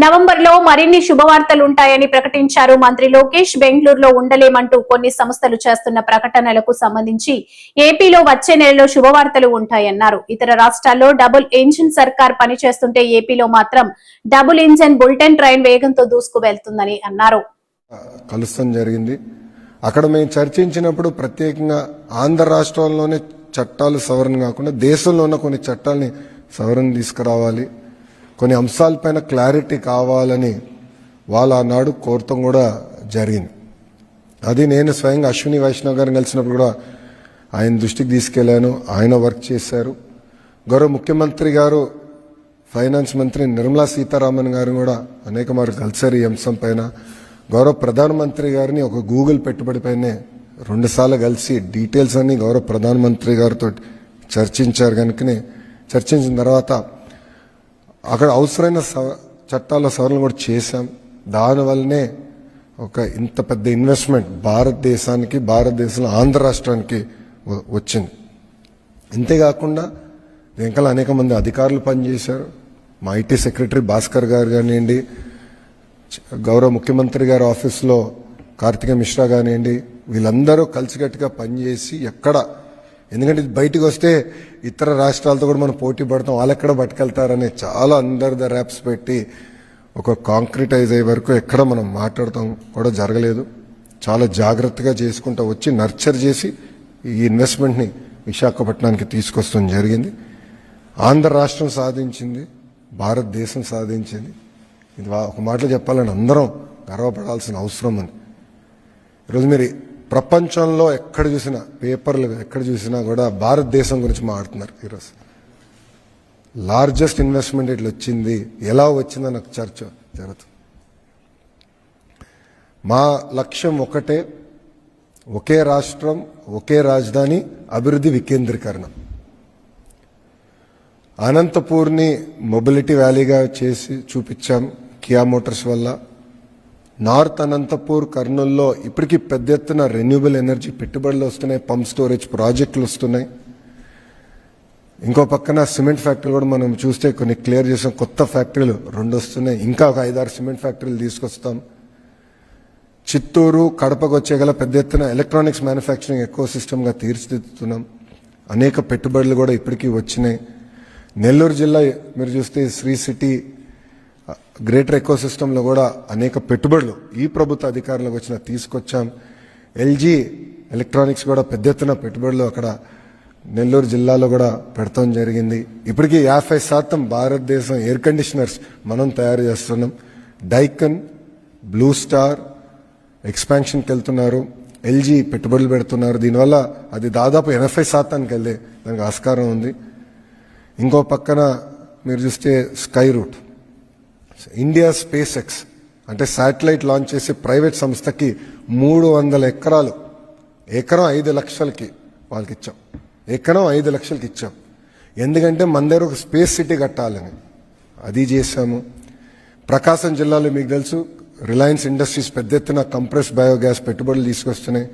నవంబర్లో మరిన్ని శుభవార్తలుంటాయని ప్రకటించారు మంత్రి లోకేష్. బెంగళూరులో ఉండలేమంటూ కొన్ని సంస్థలు చేస్తున్న ప్రకటనలకు సంబంధించి ఏపీలో వచ్చే నెలలో శుభవార్తలు ఉంటాయన్నారు. ఇతర రాష్ట్రాల్లో డబుల్ ఇంజిన్ సర్కార్ పనిచేస్తుంటే ఏపీలో మాత్రం డబుల్ ఇంజిన్ బుల్లెటిన్ ట్రైన్ వేగంతో దూసుకు వెళ్తుందని అన్నారు. కలుస్తాం జరిగింది. అక్కడ మేము చర్చించినప్పుడు ప్రత్యేకంగా ఆంధ్ర రాష్ట్రంలోనే చట్టాలు సవరణ కాకుండా దేశంలో ఉన్న కొన్ని చట్టాలని సవరణ తీసుకురావాలి, కొన్ని అంశాలపైన క్లారిటీ కావాలని వాళ్ళు ఆనాడు కోరటం కూడా జరిగింది. అది నేను స్వయంగా అశ్విని వైష్ణవ్ గారిని కలిసినప్పుడు కూడా ఆయన దృష్టికి తీసుకెళ్లాను. ఆయన వర్క్ చేశారు. గౌరవ ముఖ్యమంత్రి గారు, ఫైనాన్స్ మంత్రి నిర్మలా సీతారామన్ గారు కూడా అనేక మార్లు కలిసారు ఈ అంశం పైన. గౌరవ ప్రధానమంత్రి గారిని ఒక గూగుల్ పెట్టుబడి పైనే 2 సార్లు కలిసి డీటెయిల్స్ అన్ని గౌరవ ప్రధానమంత్రి గారితో చర్చించారు. కనుకనే చర్చించిన తర్వాత అక్కడ అవసరమైన చట్టాల సవరణ కూడా చేశాం. దానివల్లనే ఒక ఇంత పెద్ద ఇన్వెస్ట్మెంట్ భారతదేశానికి, భారతదేశంలో ఆంధ్ర రాష్ట్రానికి వచ్చింది. ఇంతేకాకుండా వెంకల అనేక మంది అధికారులు పనిచేశారు. మా ఐటీ సెక్రటరీ భాస్కర్ గారు కానివ్వండి, గౌరవ ముఖ్యమంత్రి గారి ఆఫీస్లో కార్తిక మిశ్రా కానివ్వండి, వీళ్ళందరూ కలిసికట్టుగా పనిచేసి ఎక్కడ, ఎందుకంటే బయటకు వస్తే ఇతర రాష్ట్రాలతో కూడా మనం పోటీ పడతాం, వాళ్ళు ఎక్కడ పట్టుకెళ్తారని చాలా అండర్ ద ర్యాప్స్ పెట్టి ఒక కాంక్రిటైజ్ అయ్యే వరకు ఎక్కడ మనం మాట్లాడతాం కూడా జరగలేదు. చాలా జాగ్రత్తగా చేసుకుంటూ వచ్చి నర్చర్ చేసి ఈ ఇన్వెస్ట్మెంట్ని విశాఖపట్నానికి తీసుకొస్తాం జరిగింది. ఆంధ్ర రాష్ట్రం సాధించింది, భారతదేశం సాధించింది. ఇది ఒక మాటలో చెప్పాలని అందరం గర్వపడాల్సిన అవసరం ఉంది. ఈరోజు మీరు ప్రపంచంలో ఎక్కడ చూసినా, పేపర్లు ఎక్కడ చూసినా కూడా భారతదేశం గురించి మాట్లాడుతున్నారు. ఈరోజు లార్జెస్ట్ ఇన్వెస్ట్మెంట్ ఇట్లా వచ్చింది, ఎలా వచ్చిందని నాకు చర్చ జరుగుతుంది. మా లక్ష్యం ఒకటే, ఒకే రాష్ట్రం, ఒకే రాజధాని, అభివృద్ధి వికేంద్రీకరణ. అనంతపూర్ని మొబిలిటీ వ్యాలీగా చేసి చూపించాం కియా మోటార్స్ వల్ల. నార్త్ అనంతపూర్, కర్నూల్లో ఇప్పటికీ పెద్ద ఎత్తున రెన్యూబుల్ ఎనర్జీ పెట్టుబడులు వస్తున్నాయి, పంప్ స్టోరేజ్ ప్రాజెక్టులు వస్తున్నాయి. ఇంకో పక్కన సిమెంట్ ఫ్యాక్టరీలు కూడా మనం చూస్తే కొన్ని క్లియర్ చేసాం, కొత్త ఫ్యాక్టరీలు 2 వస్తున్నాయి. ఇంకా ఒక 5-6 సిమెంట్ ఫ్యాక్టరీలు తీసుకొస్తాం. చిత్తూరు, కడపకు వచ్చేగల పెద్ద ఎత్తున ఎలక్ట్రానిక్స్ మ్యానుఫ్యాక్చరింగ్ ఎకో సిస్టమ్గా తీర్చిదిద్దుతున్నాం. అనేక పెట్టుబడులు కూడా ఇప్పటికీ వచ్చినాయి. నెల్లూరు జిల్లా మీరు చూస్తే శ్రీ సిటీ గ్రేటర్ ఎకో సిస్టంలో కూడా అనేక పెట్టుబడులు ఈ ప్రభుత్వ అధికారంలోకి వచ్చిన తీసుకొచ్చాం. ఎల్జీ ఎలక్ట్రానిక్స్ కూడా పెద్ద ఎత్తున పెట్టుబడులు అక్కడ నెల్లూరు జిల్లాలో కూడా పెడతాం జరిగింది. ఇప్పటికీ 50% భారతదేశం ఎయిర్ కండిషనర్స్ మనం తయారు చేస్తున్నాం. డైకన్, బ్లూ స్టార్ ఎక్స్పాన్షన్కి వెళ్తున్నారు, ఎల్జీ పెట్టుబడులు పెడుతున్నారు. దీనివల్ల అది దాదాపు 80% వెళ్ళే దానికి ఆస్కారం ఉంది. ఇంకో పక్కన మీరు చూస్తే Skyroot, India SpaceX అంటే శాటిలైట్ లాంచ్ చేసే ప్రైవేట్ సంస్థకి 300 ఎకరాలు, ఎకరం 5 లక్షలకి వాళ్ళకి ఇచ్చాం. ఎకరం 5 లక్షలకి ఇచ్చాం. ఎందుకంటే మన దగ్గర ఒక స్పేస్ సిటీ కట్టాలని అది చేశాము. ప్రకాశం జిల్లాలో మీకు తెలుసు రిలయన్స్ ఇండస్ట్రీస్ పెద్ద ఎత్తున కంప్రెస్ బయోగ్యాస్ పెట్టుబడులు తీసుకొస్తున్నాయి.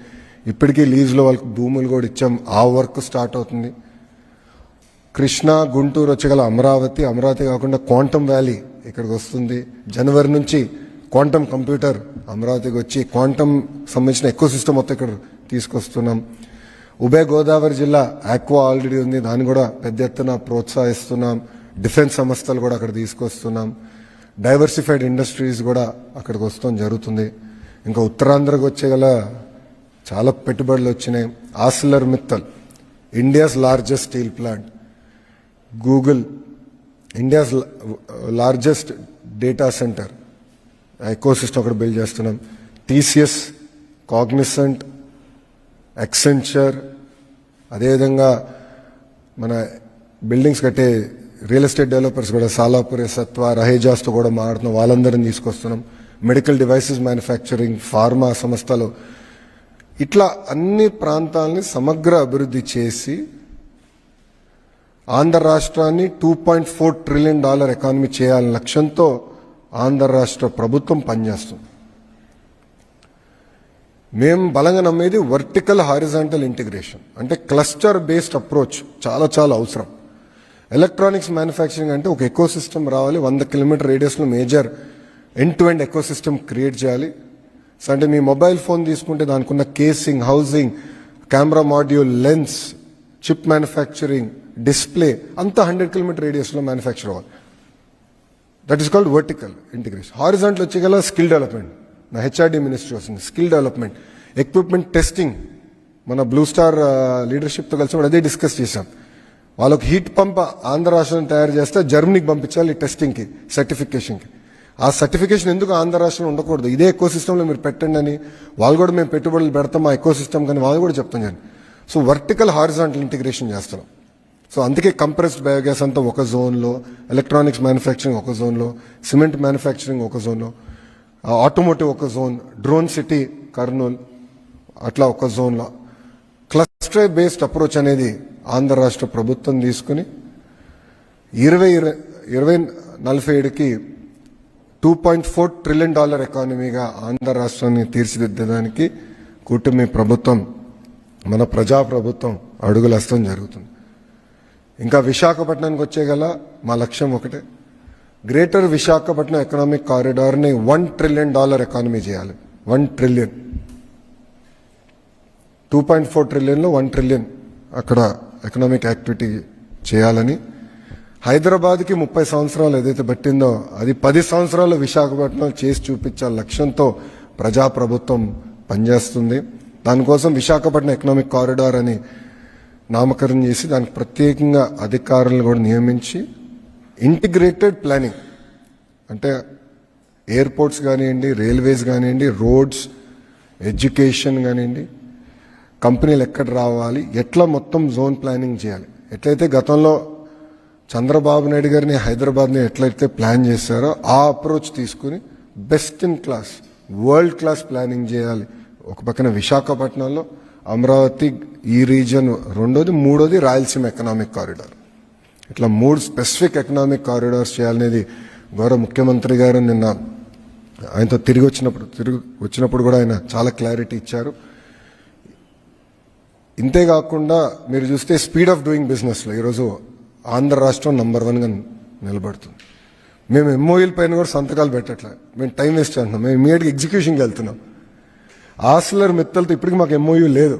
ఇప్పటికీ లీజ్లో వాళ్ళకి భూములు కూడా ఇచ్చాం. ఆ వర్క్ స్టార్ట్ అవుతుంది. కృష్ణా, గుంటూరు వచ్చగల అమరావతి, అమరావతి కాకుండా క్వాంటమ్ వ్యాలీ ఇక్కడికి వస్తుంది. జనవరి నుంచి క్వాంటమ్ కంప్యూటర్ అమరావతికి వచ్చి క్వాంటమ్ సంబంధించిన ఎకో సిస్టమ్ మొత్తం ఇక్కడ తీసుకొస్తున్నాం. ఉభయ గోదావరి జిల్లా ఆక్వా ఆల్రెడీ ఉంది, దాన్ని కూడా పెద్ద ఎత్తున ప్రోత్సహిస్తున్నాం. డిఫెన్స్ సంస్థలు కూడా అక్కడ తీసుకొస్తున్నాం. డైవర్సిఫైడ్ ఇండస్ట్రీస్ కూడా అక్కడికి వస్తాం జరుగుతుంది. ఇంకా ఉత్తరాంధ్రకు వచ్చేగల చాలా పెట్టుబడులు వచ్చినాయి. Arcelor Mittal, India's largest steel plant. Google, India's largest data centre eco system అక్కడ బిల్డ్ చేస్తున్నాం. టీసీఎస్, కాగ్నిసెంట్, ఎక్సెంచర్, అదేవిధంగా మన బిల్డింగ్స్ కట్టే రియల్ ఎస్టేట్ డెవలపర్స్ కూడా సాలాపురే, సత్వా, రహేజాస్తో కూడా మాట్లాడుతున్నాం. వాళ్ళందరినీ తీసుకొస్తున్నాం. మెడికల్ డివైసెస్ మ్యానుఫ్యాక్చరింగ్, ఫార్మా సంస్థలు, ఇట్లా అన్ని ప్రాంతాలని సమగ్ర అభివృద్ధి చేసి ఆంధ్ర రాష్ట్రాన్ని $2.4 ట్రిలియన్ ఎకానమీ చేయాలనే లక్ష్యంతో ఆంధ్ర రాష్ట్ర ప్రభుత్వం పనిచేస్తుంది. మేము బలంగా నమ్మేది వర్టికల్ హారిజాంటల్ ఇంటిగ్రేషన్, అంటే క్లస్టర్ బేస్డ్ అప్రోచ్ చాలా చాలా అవసరం. ఎలక్ట్రానిక్స్ మ్యానుఫ్యాక్చరింగ్ అంటే ఒక ఎకో సిస్టమ్ రావాలి, 100 కిలోమీటర్ రేడియస్లో major end to end eco system create చేయాలి. సో అంటే మీ మొబైల్ ఫోన్ తీసుకుంటే దానికి ఉన్న casing, housing, camera module, lens, chip manufacturing, display అంతా 100 కిలోమీటర్ రేడియస్లో మ్యానుఫ్యాక్చర్ అవ్వాలి. That is called vertical integration. Horizontal వచ్చేగల స్కిల్ డెవలప్మెంట్, నా హెచ్ఆర్డి మినిస్ట్రీ వస్తుంది. స్కిల్ డెవలప్మెంట్, ఎక్విప్మెంట్ టెస్టింగ్, మన బ్లూ స్టార్ లీడర్షిప్తో కలిసి అదే డిస్కస్ చేశాం. వాళ్ళకి హీట్ పంప్ ఆంధ్ర రాష్ట్రం తయారు చేస్తే జర్మనీకి పంపించాలి టెస్టింగ్కి, సర్టిఫికేషన్కి. ఆ సర్టిఫికేషన్ ఎందుకు ఆంధ్ర రాష్ట్రంలో ఉండకూడదు, ఇదే ఎకో సిస్టంలో మీరు పెట్టండి అని వాళ్ళు కూడా మేము పెట్టుబడులు పెడతాం ఆ ఎకో సిస్టమ్ కానీ వాళ్ళు కూడా చెప్తాం కానీ. సో వర్టికల్ హారిజాంటల్ ఇంటిగ్రేషన్ చేస్తున్నాం. సో అందుకే కంప్రెస్డ్ బయోగ్యాస్ అంతా ఒక జోన్లో, ఎలక్ట్రానిక్స్ మ్యానుఫ్యాక్చరింగ్ ఒక జోన్లో, సిమెంట్ మ్యానుఫ్యాక్చరింగ్ ఒక జోన్లో, ఆటోమోటివ్ ఒక జోన్, డ్రోన్ సిటీ కర్నూల్ అట్లా ఒక జోన్లో. క్లస్టర్ బేస్డ్ అప్రోచ్ అనేది ఆంధ్ర రాష్ట్ర ప్రభుత్వం తీసుకుని 2047కి $2.4 ట్రిలియన్ ఎకానమీగా ఆంధ్ర రాష్ట్రాన్ని తీర్చిదిద్దడానికి కూటమి ప్రభుత్వం, మన ప్రజాప్రభుత్వం అడుగులేస్తడం జరుగుతుంది. ఇంకా విశాఖపట్నానికి వచ్చేగల మా లక్ష్యం ఒకటే, గ్రేటర్ విశాఖపట్నం ఎకనామిక్ కారిడార్ని $1 ట్రిలియన్ ఎకానమీ చేయాలి. 1 ట్రిలియన్, 2.4 ట్రిలియన్లో 1 ట్రిలియన్ అక్కడ ఎకనామిక్ యాక్టివిటీ చేయాలని. హైదరాబాద్కి 30 సంవత్సరాలు ఏదైతే పట్టిందో అది 10 సంవత్సరాలు విశాఖపట్నం చేసి చూపించాల లక్ష్యంతో ప్రజాప్రభుత్వం పనిచేస్తుంది. దానికోసం విశాఖపట్నం ఎకనామిక్ కారిడార్ అని నామకరణం చేసి దానికి ప్రత్యేకంగా అధికారులను కూడా నియమించి ఇంటిగ్రేటెడ్ ప్లానింగ్ అంటే ఎయిర్పోర్ట్స్ కానివ్వండి, రైల్వేస్ కానివ్వండి, రోడ్స్, ఎడ్యుకేషన్ కానివ్వండి, కంపెనీలు ఎక్కడ రావాలి, ఎట్లా మొత్తం జోన్ ప్లానింగ్ చేయాలి. ఎట్లయితే గతంలో చంద్రబాబు నాయుడు గారిని హైదరాబాద్ని ఎట్లయితే ప్లాన్ చేశారో ఆ అప్రోచ్ తీసుకుని best in class, world class planning చేయాలి. ఒక పక్కన విశాఖపట్నంలో, అమరావతి ఈ రీజన్ రెండోది, మూడోది రాయలసీమ ఎకనామిక్ కారిడార్. ఇట్లా 3 స్పెసిఫిక్ ఎకనామిక్ కారిడార్స్ చేయాలనేది గౌరవ ముఖ్యమంత్రి గారు నిన్న ఆయనతో తిరిగి వచ్చినప్పుడు కూడా ఆయన చాలా క్లారిటీ ఇచ్చారు. ఇంతేకాకుండా మీరు చూస్తే స్పీడ్ ఆఫ్ డూయింగ్ బిజినెస్లో ఈరోజు ఆంధ్ర రాష్ట్రం నంబర్ 1గా నిలబడుతుంది. మేము ఎంఓఈల పైన కూడా సంతకాలు పెట్టట్లే, మేము టైం వేస్ట్ చేస్తున్నాం, మేము ఇమీడియట్గా ఎగ్జిక్యూషన్కి వెళ్తున్నాం. ఆర్సిలర్ మిత్తల్తో ఇప్పటికి మాకు ఎంఓయూ లేదు.